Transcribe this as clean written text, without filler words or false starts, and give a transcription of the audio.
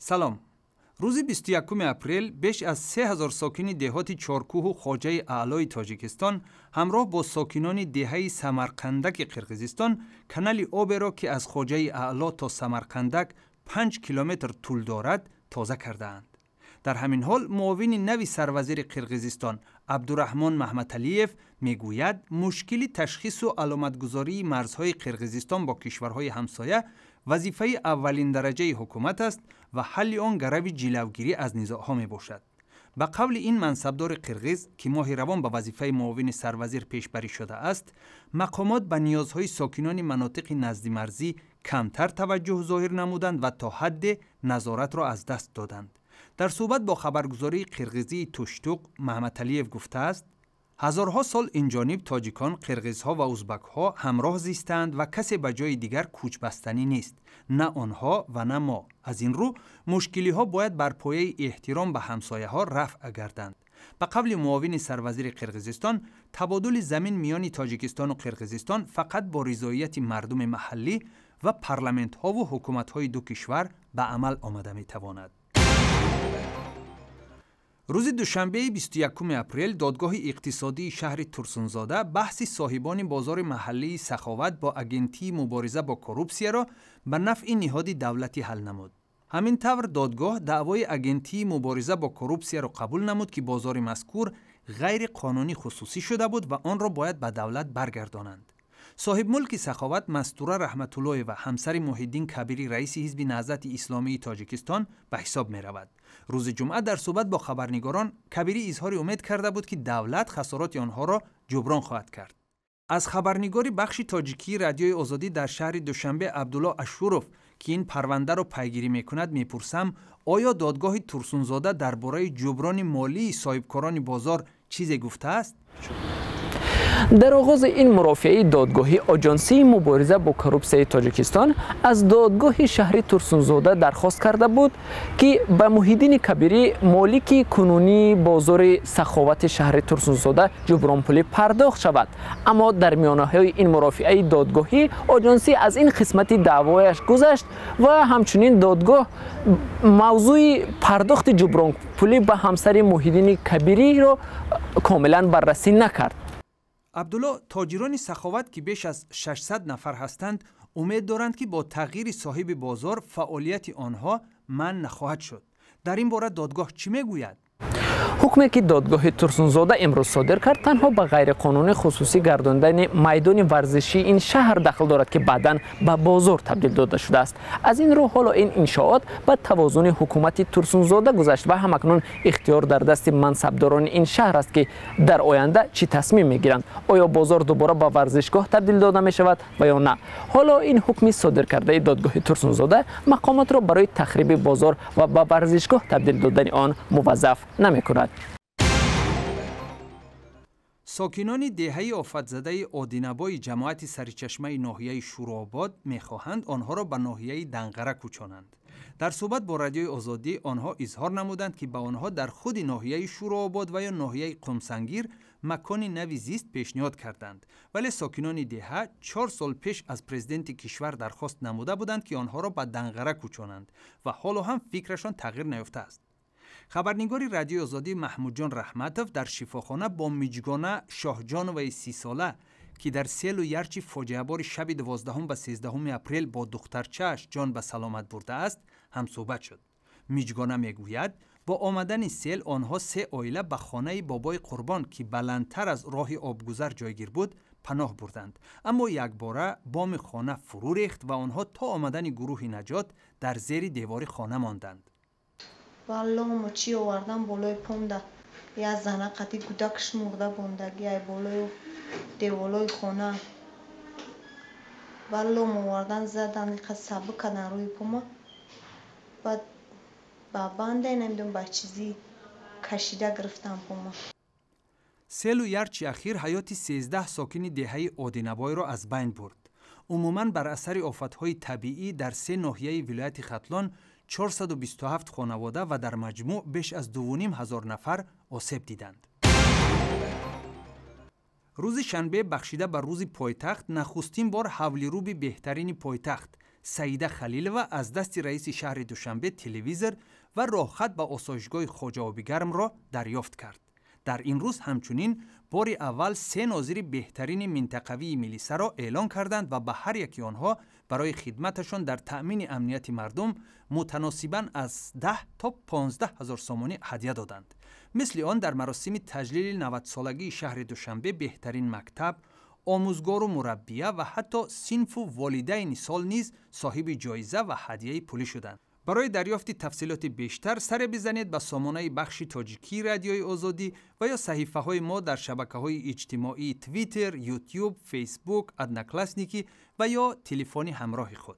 سلام. روز 21 اپریل بیش از 3000 ساکن دهات چارکوه و خواجه اعلای تاجیکستان همراه با ساکنان دهه سمرقندک قرقیزستان کانال آب را که از خواجه اعلا تا سمرقندک 5 کیلومتر طول دارد تازه کردند. در همین حال معاون نوی سروزیر قرقیزستان عبدالرحمن محمدعلیف میگوید مشکل تشخیص و علامتگذاری مرزهای قرقیزستان با کشورهای همسایه وظیفه اولین درجه حکومت است و حل آن گرو جلوگیری از نزاعها می باشد. به قول این منصبدار قرقیز که ماه روان به وظیفه معاون سروزیر پیشبری شده است، مقامات به نیازهای ساکنان مناطق نزد مرزی کمتر توجه ظاهر نمودند و تا حد نظارت را از دست دادند. در صحبت با خبرگزاری قرقیزی توشتوق محمدعلیف گفته است: هزارها سال این جانب تاجیکان، قرقیزها و ازبکها همراه زیستند و کسی به جای دیگر کوچ بستنی نیست، نه آنها و نه ما. از این رو مشکلی ها باید بر پایه احترام به همسایه ها رفع گردند. به قول معاون سروزیر قرقیزستان، تبادل زمین میان تاجیکستان و قرقیزستان فقط با رضایت مردم محلی و پارلمانت ها و حکومت های دو کشور به عمل آمده می تواند. روز دوشنبه 21 اپریل دادگاه اقتصادی شهر ترسونزاده بحث صاحبان بازار محلی سخاوت با اگنتی مبارزه با کروپسیا را به نفع نهاد دولتی حل نمود. همین طور دادگاه دعوای اگنتی مبارزه با کروپسیا را قبول نمود که بازار مذکور غیر قانونی خصوصی شده بود و آن را باید به دولت برگردانند. صاحب ملک سخاوت مستوره رحمت الله و همسر محیدین کبیری رئیس حزب نهضت اسلامی تاجیکستان به حساب می رود. روز جمعه در صحبت با خبرنگاران کبیری اظهار امید کرده بود که دولت خسارات آنها را جبران خواهد کرد. از خبرنگاری بخش تاجیکی رادیوی آزادی در شهر دوشنبه عبدالله اشوروف که این پرونده را پیگیری میکند میپرسم آیا دادگاه ترسونزاده درباره جبران مالی صاحبکاران بازار چیزی گفته است؟ در آغاز این مرافعه دادگاهی آژانسی مبارزه با کروپسیای تاجیکستان از دادگاه شهری ترسونزاده درخواست کرده بود که به محیدین کبیری مالک کنونی بازار سخاوت شهر ترسونزاده جبران پولی پرداخت شود، اما در میانه‌های این مرافعه دادگاهی آژانسی از این قسمت دعوایش گذشت و همچنین دادگاه موضوع پرداخت جبران پولی به همسر محیدین کبیری را کاملا بررسی نکرد. عبدالله، تاجران سخاوت که بیش از 600 نفر هستند امید دارند که با تغییر صاحب بازار فعالیت آنها منع نخواهد شد. در این باره دادگاه چی میگوید؟ حکمی که دادگاه ترسونزاده امروز صادر کرد تنها به غیر قانونی خصوصی گرداندن میدان ورزشی این شهر دخل دارد که بعداً به بازار تبدیل داده شده است. از این رو حالا این انشاءات به توازن حکومت ترسونزاده گذشت و همکنون اختیار در دست منصبداران این شهر است که در آینده چی تصمیم میگیرند. آیا بازار دوباره به ورزشگاه تبدیل داده می شود و یا نه؟ حالا این حکمی صادر کرده دادگاه ترسونزاده مقامات را برای تخریب بازار و به ورزشگاه تبدیل دادن آن موظف نمی‌کند. ساکنان دهه آفت‌زده آدینبای جماعت سرچشمه ناحیه شورآباد می‌خواهند آنها را به ناحیه دنقره کوچانند. در صحبت با رادیوی آزادی آنها اظهار نمودند که به آنها در خود ناحیه شورآباد و یا ناحیه قمسنگیر مکان نوی زیست پیشنهاد کردند، ولی ساکنان دهه 4 سال پیش از پرزیدنت کشور درخواست نموده بودند که آنها را به دنقره کوچانند و حالا هم فکرشان تغییر نیافته است. خبرنگاری رادیوی آزادی محمود جان رحمتوف در شفاخانه با میجگانه شاهجانوی 30 ساله که در سیل و یرچ فاجعه بار شب 12 به 13 اپریل با دخترچه‌اش جان به سلامت برده است هم صحبت شد. میجگانه میگوید با آمدن سیل آنها 3 عائله به خانه بابای قربان که بلندتر از راه آبگذر جایگیر بود پناه بردند، اما یک باره بام خانه فرو ریخت و آنها تا آمدن گروه نجات در زیر دیوار خانه ماندند. والله مچی آوردم بالای پونده یا زنه قطی گودکش مرده بوندگی ای بالای دیوالای خانه والله آوردن زدن قد سبک کردن روی پوما بعد با بنده نمیدونم با چیزی کشیده گرفتم پوما. سیل و یرچ اخیر حیات 13 ساکن دهه آدینبای را از بین برد. عموماً بر اثر آفت‌های طبیعی در 3 ناحیه ولایت ختلان 427 خانواده و در مجموع بیش از 2,500 نفر آسیب دیدند. روز شنبه بخشیده بر روز پایتخت نخستین بار حولی رو به بهترین پایتخت سعیده خلیلова از دست رئیس شهر دوشنبه تلویزر و راهخط به آسایشگاه خواجه آبیگرم را دریافت کرد. در این روز همچنین بار اول 3 ناظر بهترین منطقوی میلیسا را اعلان کردند و به هر یکی آنها برای خدمتشان در تأمین امنیت مردم متناسباً از 10 تا 15 هزار سومانی هدیه دادند. مثل آن در مراسم تجلیل 90 سالگی شهر دوشنبه بهترین مکتب، آموزگار و مربیه و حتی صنف و والدین سال نیز صاحب جایزه و هدیه پولی شدند. برای دریافت تفصیلات بیشتر سر بزنید به سامانه بخش تاجیکی رادیوی آزادی و یا صحیفه های ما در شبکه‌های اجتماعی توییتر، یوتیوب، فیسبوک، ادناکلاسنیکی و یا تلفن همراه خود.